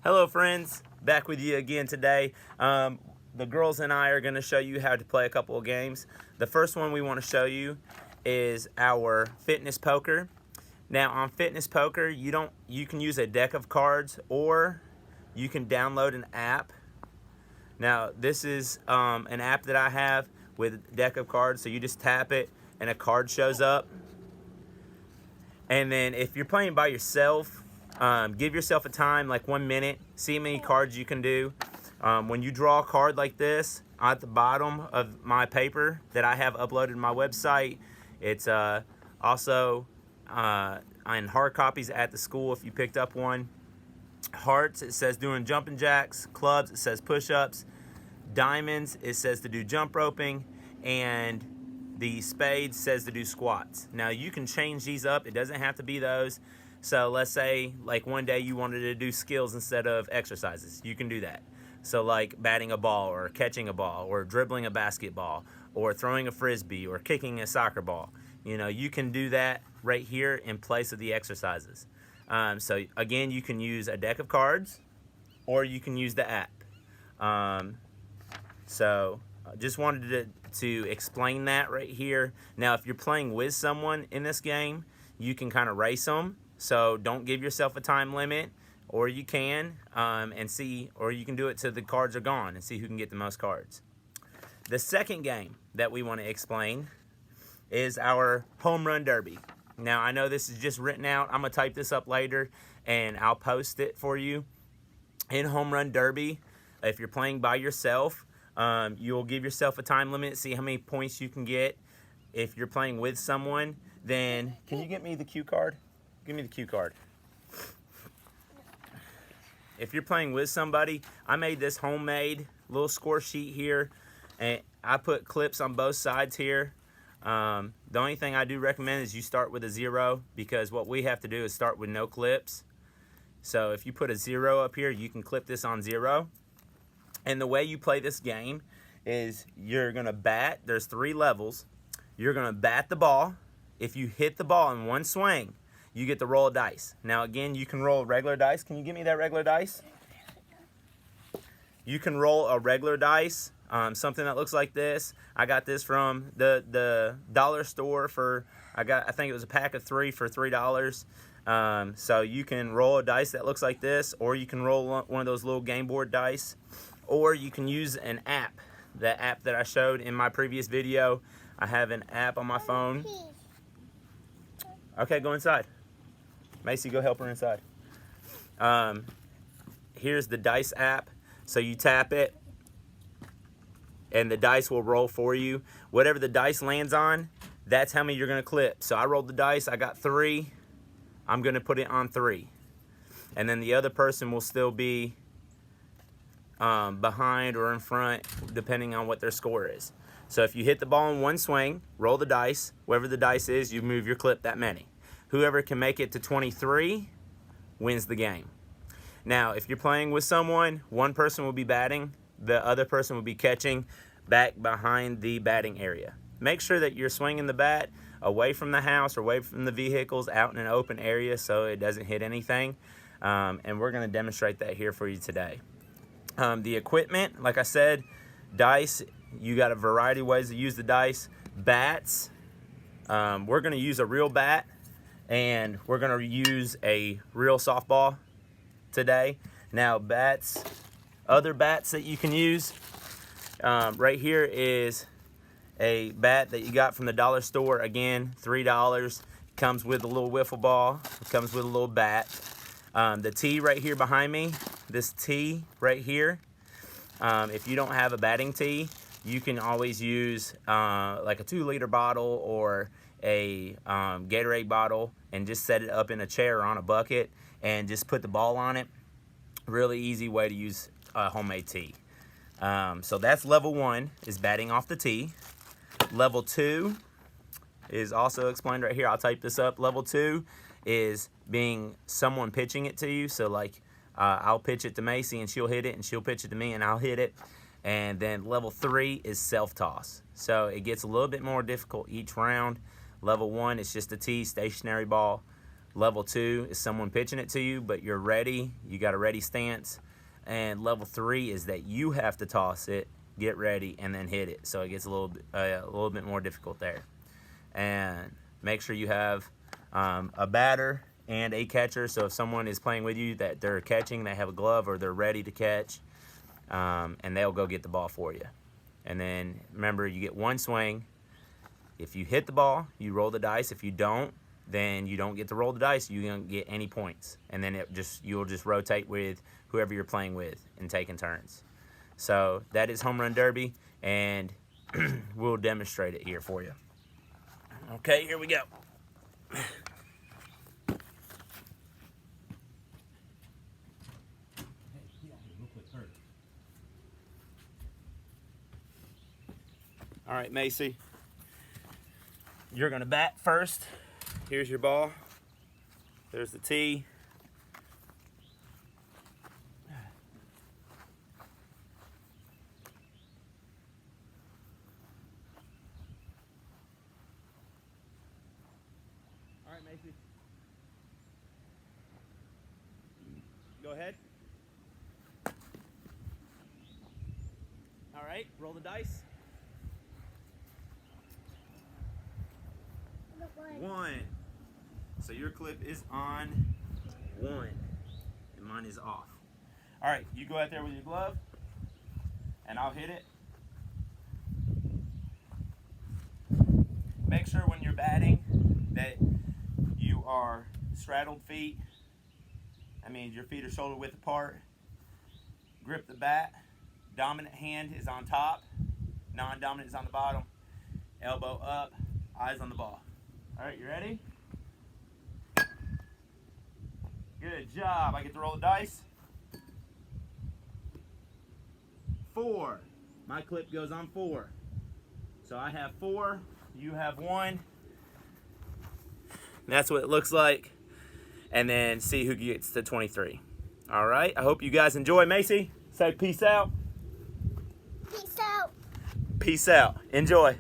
Hello friends, back with you again today. The girls and I are going to show you how to play a couple of games. The first one we want to show you is our fitness poker. Now on fitness poker, you can use a deck of cards or you can download an app. Now this is an app that I have with a deck of cards, so you just tap it and a card shows up. And then if you're playing by yourself, give yourself a time, like 1 minute, see how many cards you can do. When you draw a card like this, at the bottom of my paper that I have uploaded to my website, it's also on hard copies at the school if you picked up one. Hearts, it says doing jumping jacks. Clubs, it says push-ups. Diamonds, it says to do jump roping. And the spades says to do squats. Now you can change these up, it doesn't have to be those. So let's say like one day you wanted to do skills instead of exercises, you can do that. So like batting a ball or catching a ball or dribbling a basketball or throwing a frisbee or kicking a soccer ball. You know, you can do that right here in place of the exercises. So again, you can use a deck of cards or you can use the app. So just wanted to explain that right here. Now if you're playing with someone in this game, you can kind of race them. So don't give yourself a time limit, or you can and see, or you can do it till the cards are gone and see who can get the most cards. The second game that we want to explain is our home run derby. Now I know this is just written out. I'm gonna type this up later and I'll post it for you. In home run derby, if you're playing by yourself, you'll give yourself a time limit, see how many points you can get. If you're playing with someone, then can you get me the cue card? Give me the cue card. If you're playing with somebody, I made this homemade little score sheet here, and I put clips on both sides here. The only thing I do recommend is you start with a 0, because what we have to do is start with no clips. So if you put a 0 up here, you can clip this on 0. And the way you play this game is you're gonna bat. There's 3 levels. You're gonna bat the ball. If you hit the ball in one swing, you get to roll a dice. Now again, you can roll regular dice. Can you give me that regular dice? You can roll a regular dice, something that looks like this. I got this from the dollar store for, I think it was a pack of 3 for $3. So you can roll a dice that looks like this, or you can roll one of those little game board dice, or you can use an app. The app that I showed in my previous video, I have an app on my phone. Okay, go inside. Macy, go help her inside. Here's the dice app. So you tap it, and the dice will roll for you. Whatever the dice lands on, that's how many you're gonna clip. So I rolled the dice, I got 3. I'm gonna put it on 3. And then the other person will still be behind or in front, depending on what their score is. So if you hit the ball in one swing, roll the dice. Whatever the dice is, you move your clip that many. Whoever can make it to 23 wins the game. Now, if you're playing with someone, one person will be batting, the other person will be catching back behind the batting area. Make sure that you're swinging the bat away from the house or away from the vehicles, out in an open area so it doesn't hit anything. And we're gonna demonstrate that here for you today. The equipment, like I said, dice, you got a variety of ways to use the dice. Bats, we're gonna use a real bat, and we're gonna use a real softball today. Now bats, other bats that you can use, right here is a bat that you got from the dollar store. Again, $3. Comes with a little wiffle ball, it comes with a little bat. The tee right here behind me, this tee right here, if you don't have a batting tee, you can always use like a 2-liter bottle or a Gatorade bottle and just set it up in a chair or on a bucket and just put the ball on it. Really easy way to use a homemade tee. So that's level 1, is batting off the tee. Level 2 is also explained right here. I'll type this up. Level 2 is being someone pitching it to you. So like I'll pitch it to Macy and she'll hit it, and she'll pitch it to me and I'll hit it. And then level 3 is self-toss. So it gets a little bit more difficult each round. Level 1 is just a tee, stationary ball. Level 2 is someone pitching it to you, but you're ready. You got a ready stance. And level 3 is that you have to toss it, get ready, and then hit it. So it gets a little bit more difficult there. And make sure you have a batter and a catcher. So if someone is playing with you that they're catching, they have a glove or they're ready to catch, and they'll go get the ball for you. And then remember, you get one swing. If you hit the ball, you roll the dice. If you don't, then you don't get to roll the dice. You don't get any points. And then you'll just rotate with whoever you're playing with and taking turns. So that is Home Run Derby, and we'll demonstrate it here for you. Okay, here we go. All right, Macy, you're gonna bat first. Here's your ball. There's the tee. All right, Macy. Go ahead. All right, roll the dice. 1. So your clip is on 1, and mine is off. All right, you go out there with your glove, and I'll hit it. Make sure when you're batting that you are straddled feet. That means your feet are shoulder width apart. Grip the bat. Dominant hand is on top. Non-dominant is on the bottom. Elbow up. Eyes on the ball. All right, you ready? Good job. I get to roll the dice. 4. My clip goes on 4. So I have 4. You have 1. That's what it looks like. And then see who gets to 23. All right. I hope you guys enjoy. Macy, say peace out. Peace out. Peace out. Enjoy.